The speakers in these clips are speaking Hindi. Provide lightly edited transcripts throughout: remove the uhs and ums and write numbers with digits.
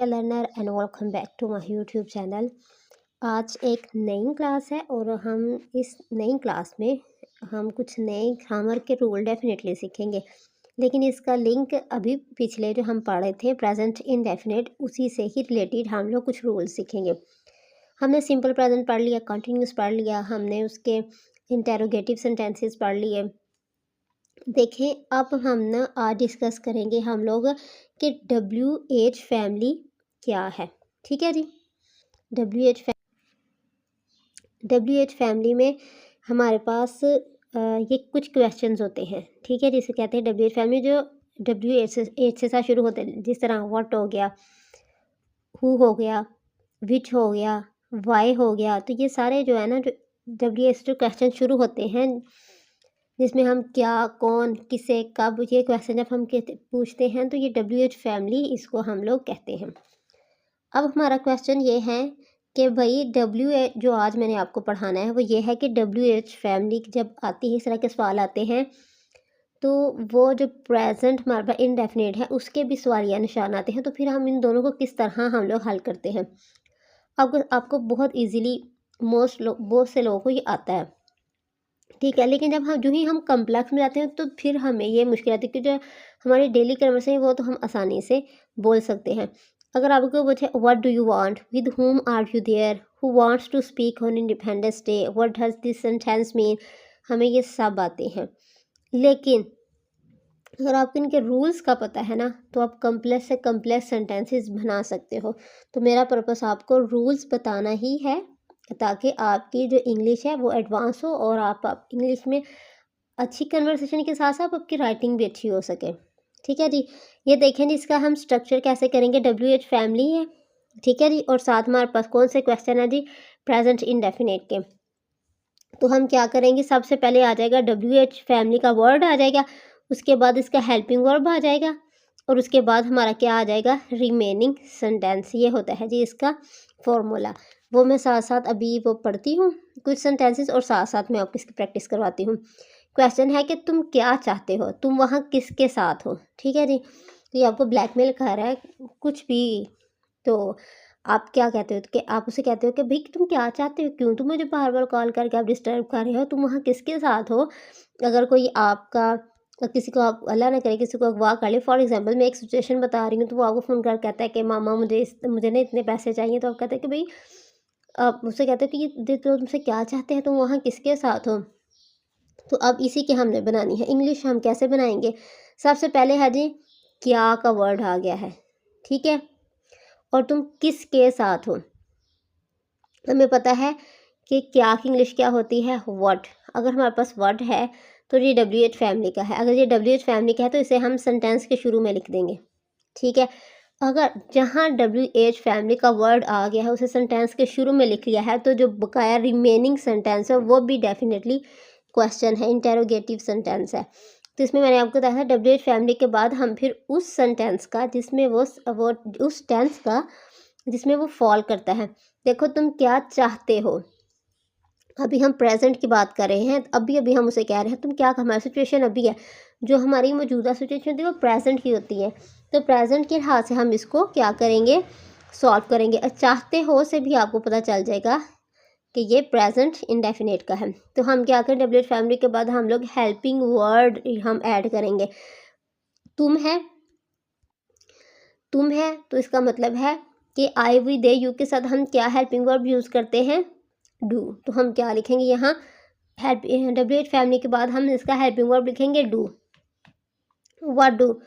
Learner and welcome back to my YouTube channel. आज एक नई क्लास है और हम इस नई क्लास में हम कुछ नए ग्रामर के रूल डेफिनेटली सीखेंगे, लेकिन इसका लिंक अभी पिछले जो हम पढ़े थे प्रेजेंट इंडेफिनिट, उसी से ही रिलेटेड हम लोग कुछ रूल सीखेंगे। हमने सिंपल प्रेजेंट पढ़ लिया, कंटिन्यूस पढ़ लिया, हमने उसके इंटेरोगेटिव सेंटेंसेस पढ़ लिए। देखें, अब हम ना आज डिस्कस करेंगे हम लोग कि WH फैमिली क्या है। ठीक है जी। WH फैमिली में हमारे पास ये कुछ क्वेश्चंस होते हैं। ठीक है, जिसे कहते हैं WH फैमिली, जो WH से साथ शुरू होते हैं। जिस तरह व्हाट हो गया, हु हो गया, विच हो गया, वाई हो गया। तो ये सारे जो है ना, जो WH जो क्वेश्चन शुरू होते हैं, जिसमें हम क्या, कौन, किसे, कब, ये क्वेश्चन जब हम पूछते हैं तो ये WH फैमिली इसको हम लोग कहते हैं। अब हमारा क्वेश्चन ये है कि भाई WH जो आज मैंने आपको पढ़ाना है वो ये है कि WH फैमिली जब आती है, इस तरह के सवाल आते हैं, तो वो जो प्रेजेंट हमारे पास इनडेफिनिट है उसके भी सवाल या निशान आते हैं, तो फिर हम इन दोनों को किस तरह हम लोग हल करते हैं। आपको बहुत ईजीली बहुत से लोगों को ये आता है। ठीक है, लेकिन जब हम जो ही हम कम्प्लेक्स में जाते हैं तो फिर हमें ये मुश्किल आती है कि जो हमारी डेली कन्वर्सेशन है वो तो हम आसानी से बोल सकते हैं। अगर आपको पूछे what do you want, with whom are you there, who wants to speak on Independence Day, what does this sentence mean, हमें ये सब आते हैं। लेकिन अगर आपको इनके रूल्स का पता है ना, तो आप कम्प्लेक्स से कम्प्लेक्स सेंटेंसेस बना सकते हो। तो मेरा पर्पस आपको रूल्स बताना ही है, ताकि आपकी जो इंग्लिश है वो एडवांस हो और आप इंग्लिश में अच्छी कन्वर्सेशन के साथ साथ आपकी राइटिंग भी अच्छी हो सके। ठीक है जी। ये देखें जी, इसका हम स्ट्रक्चर कैसे करेंगे। WH फैमिली है, ठीक है जी, और साथ हमारे पास कौन से क्वेश्चन है जी, प्रेजेंट इंडेफिनिट के। तो हम क्या करेंगे, सबसे पहले आ जाएगा WH फैमिली का वर्ड आ जाएगा, उसके बाद इसका हेल्पिंग वर्ब आ जाएगा, और उसके बाद हमारा क्या आ जाएगा, रिमेनिंग सेंटेंस। ये होता है जी इसका फॉर्मूला। वो मैं साथ साथ अभी वो पढ़ती हूँ कुछ सेंटेंसेस, और साथ साथ मैं आपको इसकी प्रैक्टिस करवाती हूँ। क्वेश्चन है कि तुम क्या चाहते हो, तुम वहाँ किसके साथ हो। ठीक है जी। तो ये आपको ब्लैकमेल कर रहा है कुछ भी, तो आप क्या कहते हो कि आप उसे कहते हो कि भाई तुम क्या चाहते हो, क्यों तुम मुझे बार बार कॉल करके आप डिस्टर्ब कर रहे हो, तुम वहाँ किसके साथ हो। अगर कोई आपका किसी को, आप अल्लाह ना करे किसी को अगवा कर ले, फॉर एग्जांपल मैं एक सिचुएशन बता रही हूँ, तो वो आपको फ़ोन कर कहता है कि मामा मुझे ना इतने पैसे चाहिए, तो आप कहते हैं कि भाई, आप उससे कहते हो कि ये तो तुमसे क्या चाहते हैं, तुम वहाँ किसके साथ हो। तो अब इसी की हमने बनानी है इंग्लिश। हम कैसे बनाएंगे, सबसे पहले है जी क्या का वर्ड आ गया है, ठीक है, और तुम किसके साथ हो। हमें पता है कि क्या की इंग्लिश क्या होती है, व्हाट। अगर हमारे पास व्हाट है तो ये WH फैमिली का है। अगर ये WH फैमिली का है तो इसे हम सेंटेंस के शुरू में लिख देंगे। ठीक है, अगर जहाँ WH फैमिली का वर्ड आ गया है उसे सेंटेंस के शुरू में लिख लिया है, तो जो बकाया रिमेनिंग सेंटेंस है वो भी डेफिनेटली क्वेश्चन है, इंटेरोगेटिव सेंटेंस है। तो इसमें मैंने आपको बताया था WH फैमिली के बाद हम फिर उस सेंटेंस का जिसमें वो उस टेंस का जिसमें वो फॉल करता है। देखो, तुम क्या चाहते हो, अभी हम प्रेजेंट की बात कर रहे हैं, अभी हम उसे कह रहे हैं तुम क्या, हमारी सिचुएशन अभी है, जो हमारी मौजूदा सिचुएशन होती है वो प्रेजेंट की होती है। तो प्रेजेंट के लिहाज से हम इसको क्या करेंगे, सॉल्व करेंगे। चाहते हो से भी आपको पता चल जाएगा कि ये प्रेजेंट इंडेफिनिट का है। तो हम क्या करें, WH फैमिली के बाद हम लोग हेल्पिंग वर्ड हम ऐड करेंगे। तुम है तो इसका मतलब है कि आई, वी, दे, यू के साथ हम क्या हेल्पिंग वर्ब यूज़ करते हैं, डू। तो हम क्या लिखेंगे यहाँ, हेल्प, WH फैमिली के बाद हम इसका हेल्पिंग वर्ब लिखेंगे डू। व्हाट डू,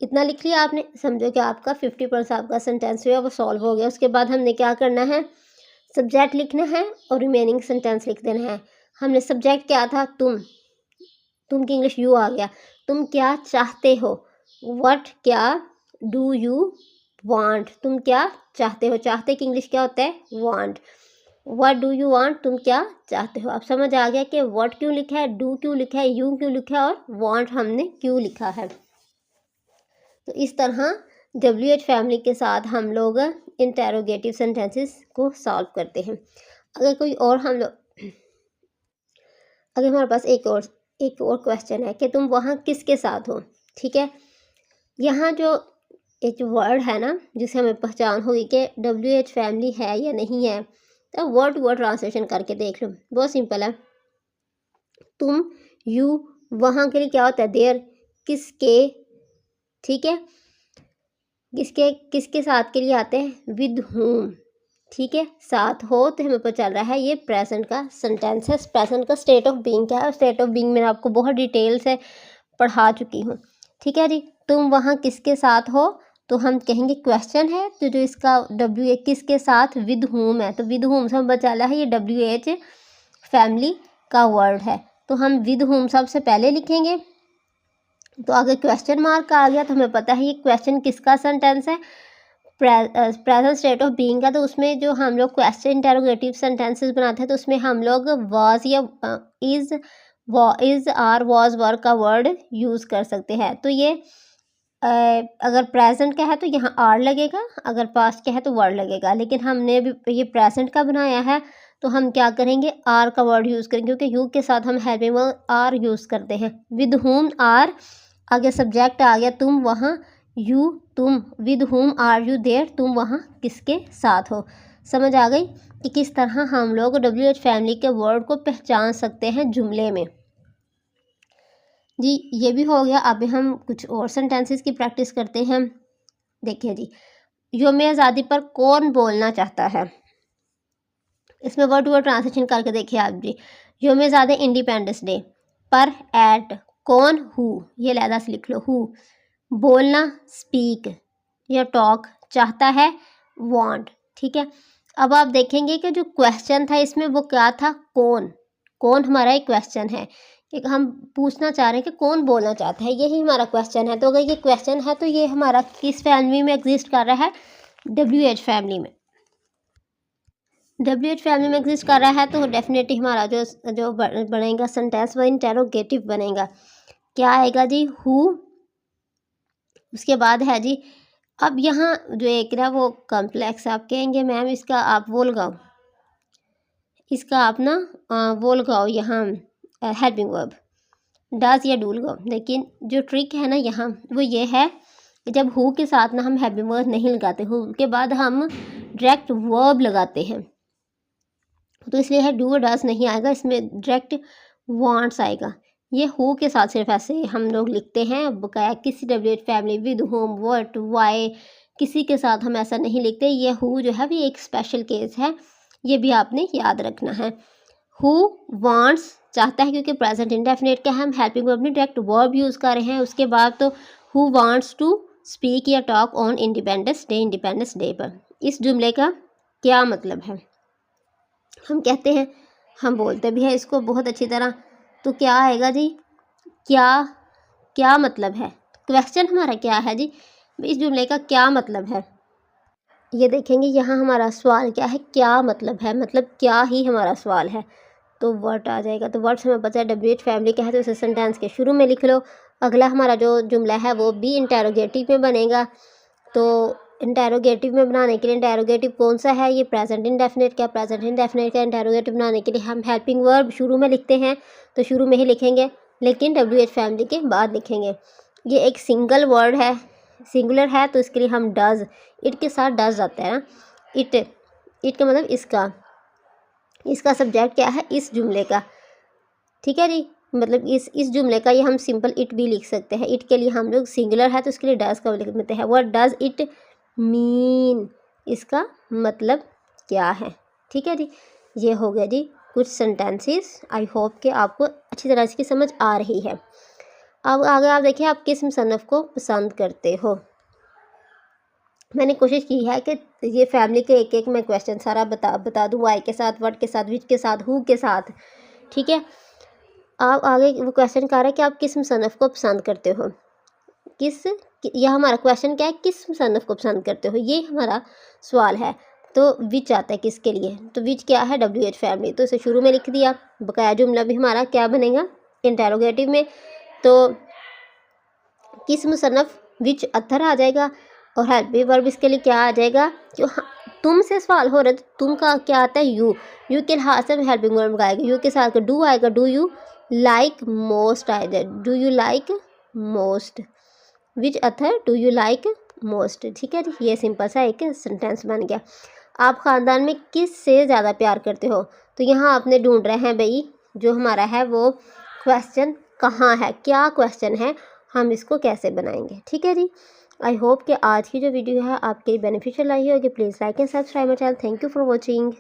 इतना लिख लिया आपने, समझो कि आपका 50% आपका सेंटेंस जो है वो सॉल्व हो गया। उसके बाद हमने क्या करना है, सब्जेक्ट लिखना है और रिमेनिंग सेंटेंस लिख देना है। हमने सब्जेक्ट क्या था, तुम की इंग्लिश यू आ गया। तुम क्या चाहते हो, व्हाट, क्या, डू यू वांट, तुम क्या चाहते हो, चाहते की इंग्लिश क्या होता है, want. What do you want, तुम क्या चाहते हो। अब समझ आ गया कि व्हाट क्यों लिखा है, डू क्यों लिखा है, यू क्यों लिखा है, और वांट हमने क्यों लिखा है। तो इस तरह WH फैमिली के साथ हम लोग इंटेरोगेटिव सेंटेंसेस को सॉल्व करते हैं। अगर कोई और हम लोग, अगर हमारे पास एक और क्वेश्चन है कि तुम वहाँ किसके साथ हो। ठीक है, यहाँ जो एक वर्ड है ना जिससे हमें पहचान होगी कि WH फैमिली है या नहीं है, तो वर्ड टू वर्ड ट्रांसलेशन करके देख लो, बहुत सिंपल है। तुम, यू, वहाँ के लिए क्या होता है देयर, किसके, ठीक है, किसके किसके साथ के लिए आते हैं विद whom, ठीक है, साथ हो, तो हमें पता चल रहा है ये प्रेजेंट का सेंटेंस है। प्रेजेंट का स्टेट ऑफ बीइंग क्या है, स्टेट ऑफ बीइंग मैंने आपको बहुत डिटेल से पढ़ा चुकी हूँ, ठीक है जी। तुम वहाँ किसके साथ हो, तो हम कहेंगे क्वेश्चन है, तो जो इसका WH किसके साथ विद whom है, तो विद whom से हमें पता चला है ये WH फैमिली का वर्ड है, तो हम विद whom सबसे पहले लिखेंगे। तो अगर क्वेश्चन मार्क आ गया तो हमें पता है ये क्वेश्चन किसका सेंटेंस है, प्रेजेंट स्टेट ऑफ बीइंग का। तो उसमें जो हम लोग क्वेश्चन इंटेरोगेटिव सेंटेंसेस बनाते हैं तो उसमें हम लोग वाज या इज आर वाज वर का वर्ड यूज़ कर सकते हैं। तो ये अगर प्रेजेंट का है तो यहाँ आर लगेगा, अगर पास्ट का है तो वर्ड लगेगा, लेकिन हमने भी ये प्रेजेंट का बनाया है तो हम क्या करेंगे आर का वर्ड यूज़ करेंगे, क्योंकि यू के साथ हम हेल्पिंग वर्ब आर यूज़ करते हैं। विद whom आर, आगे सब्जेक्ट आ गया तुम वहाँ, यू तुम, with whom are you there, तुम वहाँ किसके साथ हो। समझ आ गई कि किस तरह हम लोग WH फैमिली के वर्ड को पहचान सकते हैं जुमले में जी। ये भी हो गया। अब हम कुछ और सेंटेंसेस की प्रैक्टिस करते हैं। देखिए जी, यौम आज़ादी पर कौन बोलना चाहता है, इसमें वर्ड टू वर्ड ट्रांसलेशन करके देखिए आप जी। यौम आज़ादी इंडिपेंडेंस डे पर, एट, कौन, हु, ये लहदा से लिख लो, हु, बोलना स्पीक या टॉक, चाहता है वांट, ठीक है। अब आप देखेंगे कि जो क्वेश्चन था इसमें वो क्या था, कौन, कौन हमारा एक क्वेश्चन है, एक हम पूछना चाह रहे हैं कि कौन बोलना चाहता है, यही हमारा क्वेश्चन है। तो अगर ये क्वेश्चन है तो ये हमारा किस फैमिली में एग्जिस्ट कर रहा है, WH फैमिली में। WH फैमिली में एग्जिस्ट कर रहा है तो डेफिनेटली हमारा जो जो बनेगा सेंटेंस वो इंटेरोगेटिव बनेगा। क्या आएगा जी, हु, उसके बाद है जी। अब यहाँ जो एक ना वो कॉम्प्लेक्स आप कहेंगे मैम इसका आप वो लगाओ, इसका आप ना वो लगाओ यहाँ हेल्पिंग वर्ब डज या डू लगाओ। लेकिन जो ट्रिक है ना यहाँ वो ये है कि जब हु के साथ ना हम हेल्पिंग वर्ब नहीं लगाते, हु के बाद हम डायरेक्ट वर्ब लगाते हैं, तो इसलिए है डू और डज नहीं आएगा, इसमें डायरेक्ट वांट्स आएगा। ये हु के साथ सिर्फ ऐसे हम लोग लिखते हैं, बकाया किसी WH family with whom what why किसी के साथ हम ऐसा नहीं लिखते। ये हु जो है भी एक स्पेशल केस है, ये भी आपने याद रखना है। हु वांट्स चाहता है, क्योंकि प्रेजेंट इंडेफिनिट का हम हेल्पिंग वर्ब में डायरेक्ट वर्ब यूज़ कर रहे हैं। उसके बाद तो हु वांट्स टू स्पीक या talk on Independence day, independence day पर। इस जुमले का क्या मतलब है, हम कहते हैं, हम बोलते भी हैं इसको बहुत अच्छी तरह, तो क्या आएगा जी, क्या क्या मतलब है, क्वेश्चन हमारा क्या है जी, इस जुमले का क्या मतलब है। ये देखेंगे यहाँ हमारा सवाल क्या है, क्या मतलब है, मतलब क्या ही हमारा सवाल है, तो वर्ड आ जाएगा। तो वर्ड से हमें पता है WH फैमिली का है, तो इसे सेंटेंस के शुरू में लिख लो। अगला हमारा जो जुमला है वो भी इंटेरोगेटिव में बनेगा। तो इंटेरोगेटिव में बनाने के लिए इंटेरोगेटिव कौन सा है, ये प्रेजेंट इंडेफिनिट का। प्रेजेंट इंडेफिनिट का इंटेरोगेटिव बनाने के लिए हम हेल्पिंग वर्ब शुरू में लिखते हैं, तो शुरू में ही लिखेंगे, लेकिन WH फैमिली के बाद लिखेंगे। ये एक सिंगल वर्ड है, सिंगुलर है, तो इसके लिए हम डज, इट के साथ डज आता है ना, इट का मतलब इसका सब्जेक्ट क्या है, इस जुमले का, ठीक है जी। मतलब इस जुमले का ये हम सिंपल इट भी लिख सकते हैं। इट के लिए हम लोग सिंगुलर है तो इसके लिए डज का लिख देते हैं। व्हाट डज इट मीन, इसका मतलब क्या है, ठीक है जी। ये हो गया जी कुछ सेंटेंसेस। आई होप कि आपको अच्छी तरह इसकी समझ आ रही है। अब आगे आप देखिए आप किस मुसन्नफ़ को पसंद करते हो। मैंने कोशिश की है कि ये फैमिली के एक एक मैं क्वेश्चन सारा बता दूँ, वाई के साथ, व्हाट के साथ, विच के साथ, हु के साथ, ठीक है। आप आगे वो क्वेश्चन कह रहे हैं कि आप किस मुसन्नफ़ को पसंद करते हो, यह हमारा क्वेश्चन क्या है, किस मुसन्नफ़ को पसंद करते हो, ये हमारा सवाल है। तो विच आता है किसके लिए, तो विच क्या है, WH फैमिली, तो इसे शुरू में लिख दिया। बकाया जुमला भी हमारा क्या बनेगा, इंटेरोगेटिव में। तो किस मुसन्नफ़, विच अथर आ जाएगा, और हेल्पिंग वर्ब इसके लिए क्या आ जाएगा, जो तुम से सवाल हो रहा है तो तुम का क्या आता है, यू के लिहाज से हेल्पिंग वर्ब आएगा, यू के साथ डू आएगा, डू यू लाइक मोस्ट आएगा, do you like most, which author do you like most. ठीक है जी, ये सिंपल सा एक सेंटेंस बन गया। आप ख़ानदान में किस से ज़्यादा प्यार करते हो? तो यहाँ आपने ढूंढ रहे हैं भाई, जो हमारा है वो क्वेश्चन कहाँ है, क्या क्वेश्चन है, हम इसको कैसे बनाएंगे। ठीक है जी, आई होप कि आज की जो वीडियो है आपके लिए बेनिफिशियल आई होगी। Please like and subscribe my channel. Thank you for watching.